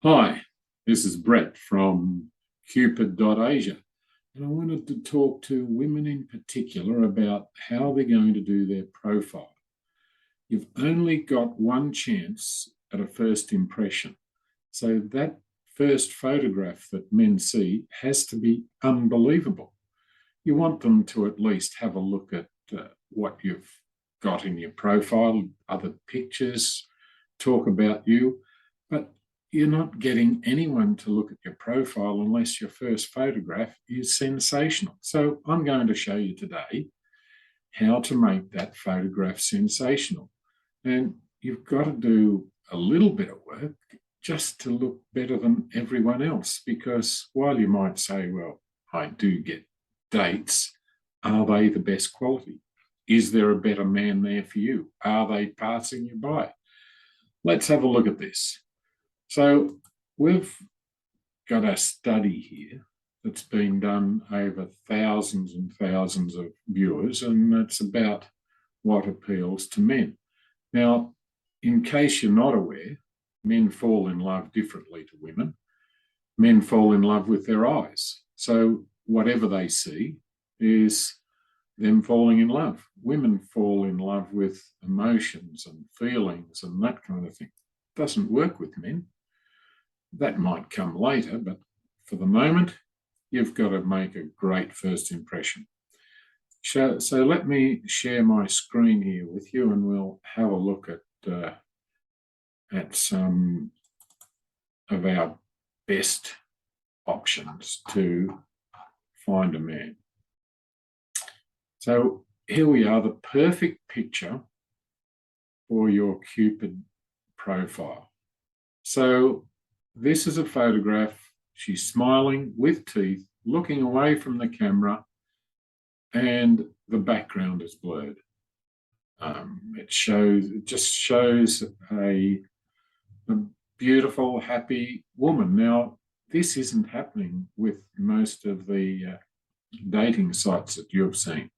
Hi, this is Brett from Qpid Asia, and I wanted to talk to women in particular about how they're going to do their profile. You've only got one chance at a first impression, so that first photograph that men see has to be unbelievable. You want them to at least have a look at what you've got in your profile, other pictures, talk about you, but you're not getting anyone to look at your profile unless your first photograph is sensational. So I'm going to show you today how to make that photograph sensational. And you've got to do a little bit of work just to look better than everyone else, because while you might say, well, I do get dates, are they the best quality? Is there a better man there for you? Are they passing you by? Let's have a look at this. So we've got a study here that's been done over thousands and thousands of viewers, and it's about what appeals to men. Now, in case you're not aware, men fall in love differently to women. Men fall in love with their eyes. So whatever they see is them falling in love. Women fall in love with emotions and feelings and that kind of thing. It doesn't work with men. That might come later, but for the moment, you've got to make a great first impression. So let me share my screen here with you, and we'll have a look at some of our best options to find a man. So here we are, the perfect picture for your Qpid profile. So this is a photograph. She's smiling with teeth, looking away from the camera, and the background is blurred. It just shows a beautiful, happy woman. Now, this isn't happening with most of the dating sites that you've seen.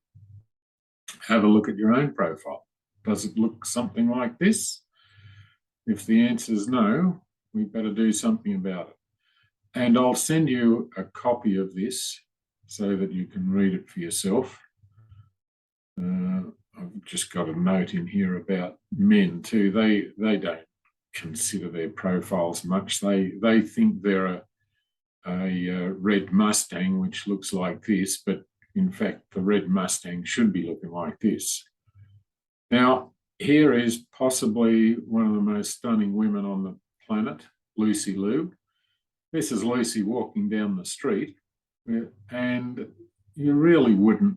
Have a look at your own profile. Does it look something like this? If the answer is no, we better do something about it. And I'll send you a copy of this so that you can read it for yourself. I've just got a note in here about men too. They don't consider their profiles much. They think they're a red Mustang, which looks like this, but in fact, the red Mustang should be looking like this. Now, here is possibly one of the most stunning women on the planet, Lucy Liu. This is Lucy walking down the street, and you really wouldn't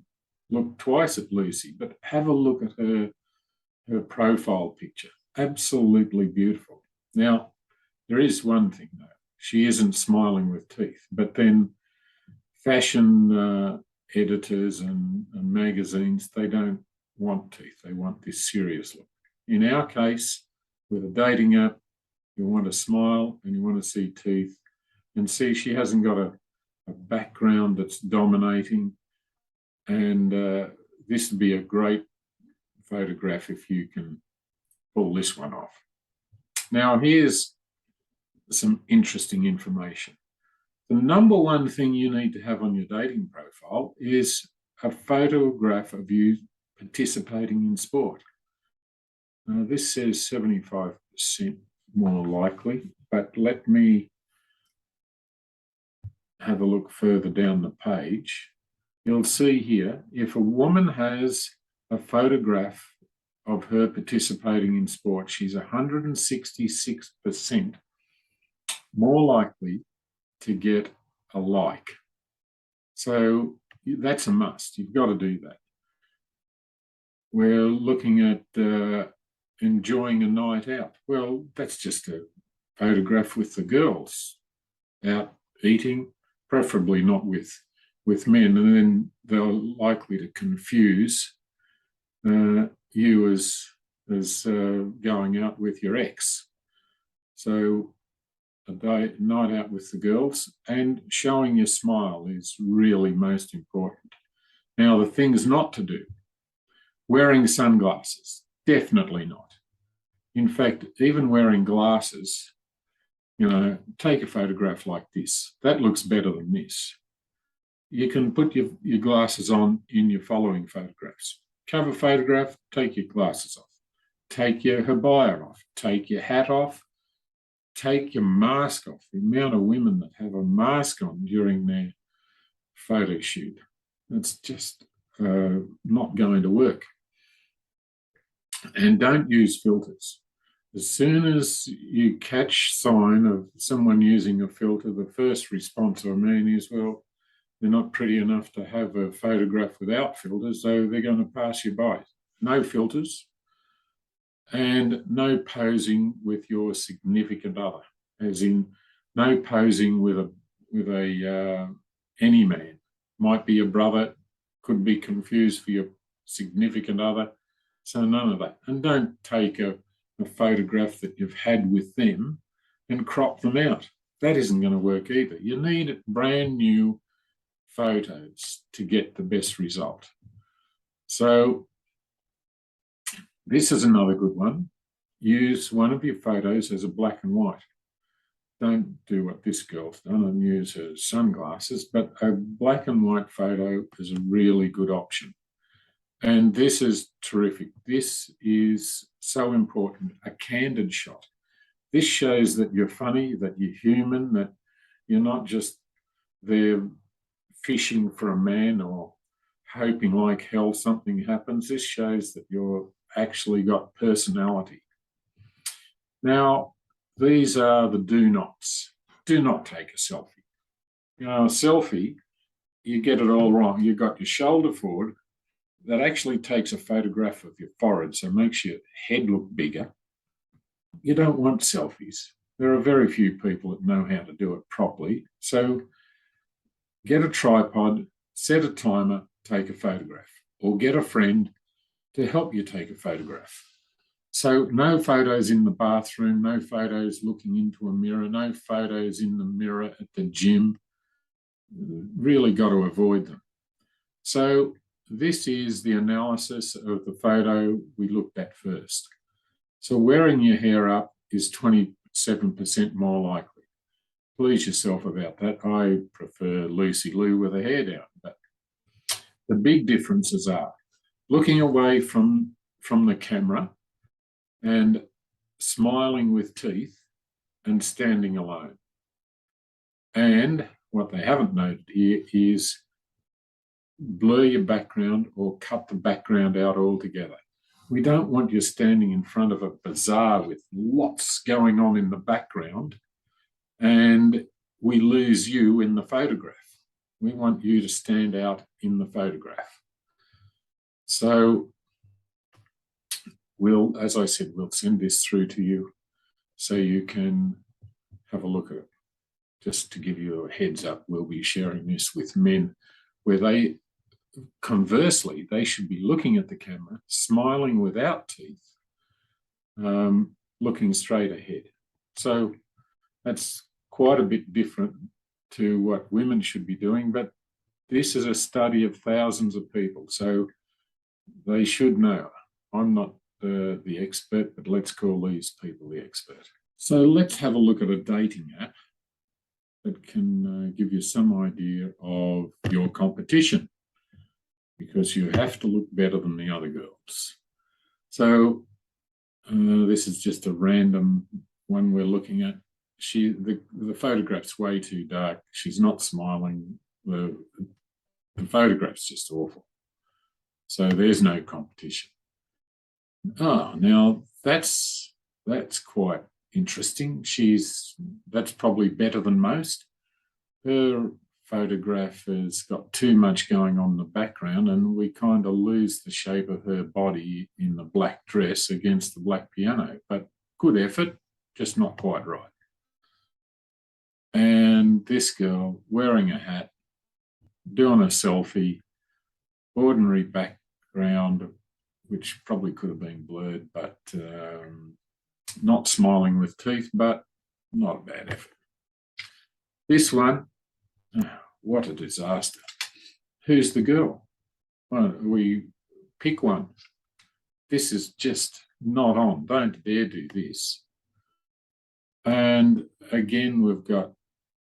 look twice at Lucy, but have a look at her profile picture. Absolutely beautiful. Now, there is one thing though. She isn't smiling with teeth, but then fashion editors and magazines, they don't want teeth. They want this serious look. In our case, with a dating app, you want to smile and you want to see teeth, and see she hasn't got a background that's dominating. And this would be a great photograph if you can pull this one off. Now, here's some interesting information. The number one thing you need to have on your dating profile is a photograph of you participating in sport. Now, this says 75% more likely, but let me have a look further down the page. You'll see here, if a woman has a photograph of her participating in sport, she's 166% more likely to get a like. So that's a must. You've got to do that. We're looking at enjoying a night out. Well, that's just a photograph with the girls out eating, preferably not with men, and then they're likely to confuse you as going out with your ex. So a night out with the girls and showing your smile is really most important. Now, the things not to do: wearing sunglasses, definitely not. In fact, even wearing glasses take a photograph like this. That looks better than this. You can put your glasses on in your following photographs. Cover photograph, take your glasses off. Take your habaya off. Take your hat off. Take your mask off. The amount of women that have a mask on during their photo shoot, that's just not going to work. And don't use filters. As soon as you catch sign of someone using a filter, the first response is, well, they're not pretty enough to have a photograph without filters, so they're going to pass you by. No filters, and no posing with your significant other, as in no posing with any man. Might be a brother, could be confused for your significant other, so none of that. And don't take a photograph that you've had with them and crop them out. That isn't going to work either. You need brand new photos to get the best result. So this is another good one. Use one of your photos as a black and white. Don't do what this girl's done and use her sunglasses, but a black and white photo is a really good option. And this is terrific. This is so important, a candid shot. This shows that you're funny, that you're human, that you're not just there fishing for a man or hoping like hell something happens. This shows that you're actually got personality. Now, these are the do nots. Do not take a selfie. A selfie, you get it all wrong. You've got your shoulder forward. That actually takes a photograph of your forehead, so it makes your head look bigger. You don't want selfies. There are very few people that know how to do it properly. So get a tripod, set a timer, take a photograph, or get a friend to help you take a photograph. So no photos in the bathroom, no photos looking into a mirror, no photos in the mirror at the gym. Really got to avoid them. So this is the analysis of the photo we looked at first. So wearing your hair up is 27% more likely. Please yourself about that. I prefer Lucy Lou with her hair down. But the big differences are looking away from the camera and smiling with teeth and standing alone. And what they haven't noted here is blur your background or cut the background out altogether. We don't want you standing in front of a bazaar with lots going on in the background and we lose you in the photograph. We want you to stand out in the photograph. So as I said, we'll send this through to you so you can have a look at it. Just to give you a heads up, we'll be sharing this with men where conversely, they should be looking at the camera, smiling without teeth, looking straight ahead. So that's quite a bit different to what women should be doing, but this is a study of thousands of people, so they should know. I'm not the expert, but let's call these people the expert. So let's have a look at a dating app that can give you some idea of your competition, because you have to look better than the other girls. So this is just a random one we're looking at. The photograph's way too dark. She's not smiling. The photograph's just awful. So there's no competition. Oh, now that's quite interesting. That's probably better than most. Her photograph has got too much going on in the background and we kind of lose the shape of her body in the black dress against the black piano, but good effort, just not quite right. And this girl wearing a hat, doing a selfie, ordinary background, which probably could have been blurred, but not smiling with teeth, but not a bad effort. This one, what a disaster. Who's the girl? Well, we pick one. This is just not on. Don't dare do this. And again, we've got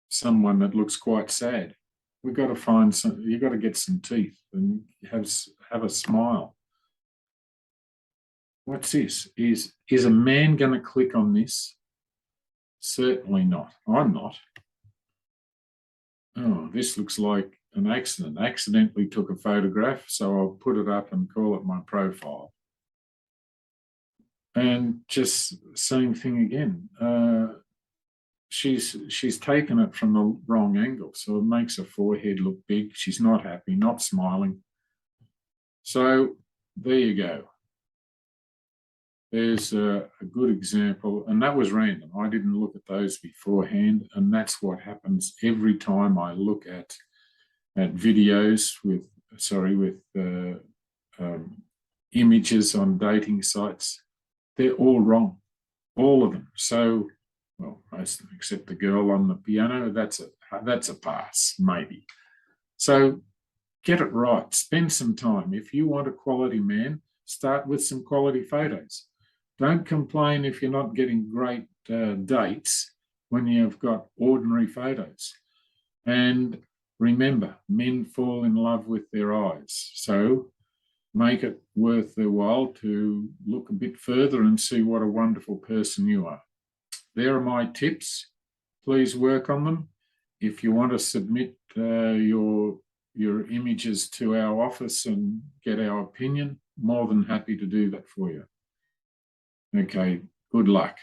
someone that looks quite sad. We've got to find some, you've got to get some teeth and have a smile. What's this? Is a man going to click on this? Certainly not. I'm not. Oh, this looks like an accident. Accidentally took a photograph, so I'll put it up and call it my profile. And just same thing again. She's taken it from the wrong angle, so it makes her forehead look big. She's not happy, not smiling. So there you go. There's a good example, and that was random. I didn't look at those beforehand, and that's what happens every time I look at videos with images on dating sites. They're all wrong, all of them. So, well, most of them, except the girl on the piano, that's a pass, maybe. So get it right. Spend some time. If you want a quality man, start with some quality photos. Don't complain if you're not getting great dates when you've got ordinary photos. And remember, men fall in love with their eyes. So make it worth their while to look a bit further and see what a wonderful person you are. There are my tips. Please work on them. If you want to submit your images to our office and get our opinion, more than happy to do that for you. Okay, good luck.